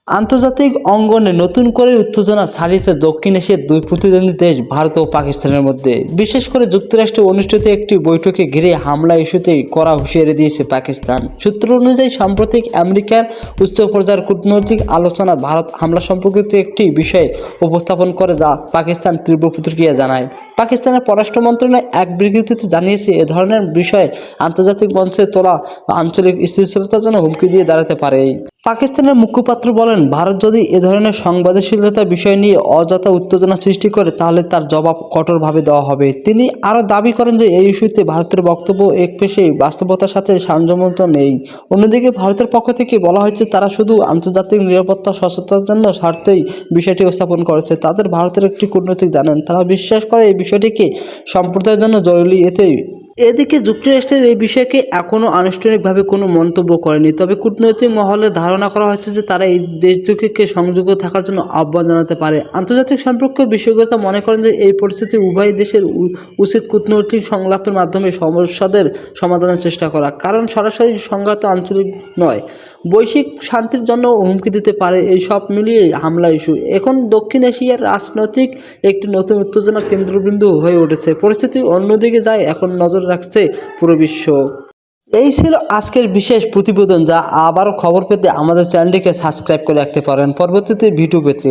আন্তর্জাতিক অঙ্গনে নতুন করে উত্তেজনা ছাড়িয়েছে দক্ষিণ এশিয়ার দুই প্রতিদ্বন্দ্বী দেশ ভারত ও পাকিস্তানের মধ্যে। বিশেষ করে যুক্তরাষ্ট্রে অনুষ্ঠিত একটি বৈঠকে ঘিরে হামলা ইস্যুতেই কড়া হুঁশিয়ারি দিয়েছে পাকিস্তান। সূত্র অনুযায়ী সাম্প্রতিক আমেরিকার উচ্চ পর্যায়ের কূটনৈতিক আলোচনা ভারত হামলা সম্পর্কিত একটি বিষয় উপস্থাপন করে, যা পাকিস্তান তীব্র প্রতিক্রিয়া জানায়। পাকিস্তানের পররাষ্ট্র মন্ত্রণালয় এক বিবৃতিতে জানিয়েছে, এ ধরনের বিষয় আন্তর্জাতিক মঞ্চে তোলা আঞ্চলিক স্থিতিশীলতার জন্য হুমকি দিয়ে দাঁড়াতে পারে। পাকিস্তানের মুখপাত্র বলেন, ভারত যদি এ ধরনের সংবেদনশীলতার বিষয় নিয়ে অযথা উত্তেজনা সৃষ্টি করে তাহলে তার জবাব কঠোরভাবে দেওয়া হবে। তিনি আরও দাবি করেন যে এই ইস্যুতে ভারতের বক্তব্য একপেশে বাস্তবতার সাথে সামঞ্জস্য নেই। অন্যদিকে ভারতের পক্ষ থেকে বলা হয়েছে, তারা শুধু আন্তর্জাতিক নিরাপত্তা সচেতনতার জন্য স্বার্থেই বিষয়টি উপস্থাপন করেছে। তাদের ভারতের একটি কূটনৈতিক জানেন, তারা বিশ্বাস করে এই বিষয়টিকে সম্প্রদায়ের জন্য জরুরি। এদিকে যুক্তরাষ্ট্রের এই বিষয়কে এখনও আনুষ্ঠানিকভাবে কোনো মন্তব্য করেনি, তবে কূটনৈতিক মহলে ধারণা করা হচ্ছে যে তারা এই দেশ দুটিকে সংযুক্ত থাকার জন্য আহ্বান জানাতে পারে। আন্তর্জাতিক সম্পর্ক বিশেষজ্ঞরা মনে করেন যে এই পরিস্থিতি উভয় দেশের উচিত কূটনৈতিক সংলাপের মাধ্যমে সমস্যাদের সমাধানের চেষ্টা করা, কারণ সরাসরি সংঘাত আঞ্চলিক নয়, বৈশ্বিক শান্তির জন্য হুমকি দিতে পারে। এই সব মিলিয়ে হামলা ইস্যু এখন দক্ষিণ এশিয়ার রাজনৈতিক একটি নতুন উত্তেজনার কেন্দ্রবিন্দু হয়ে উঠেছে। পরিস্থিতি অন্যদিকে যায়, এখন নজর রাখছে পুরো বিশ্ব। এই ছিল আজকের বিশেষ প্রতিবেদন। যা আবারও খবর পেতে আমাদের চ্যানেলটিকে সাবস্ক্রাইব করে রাখতে পারেন পরবর্তীতে ভিডিও পেতে।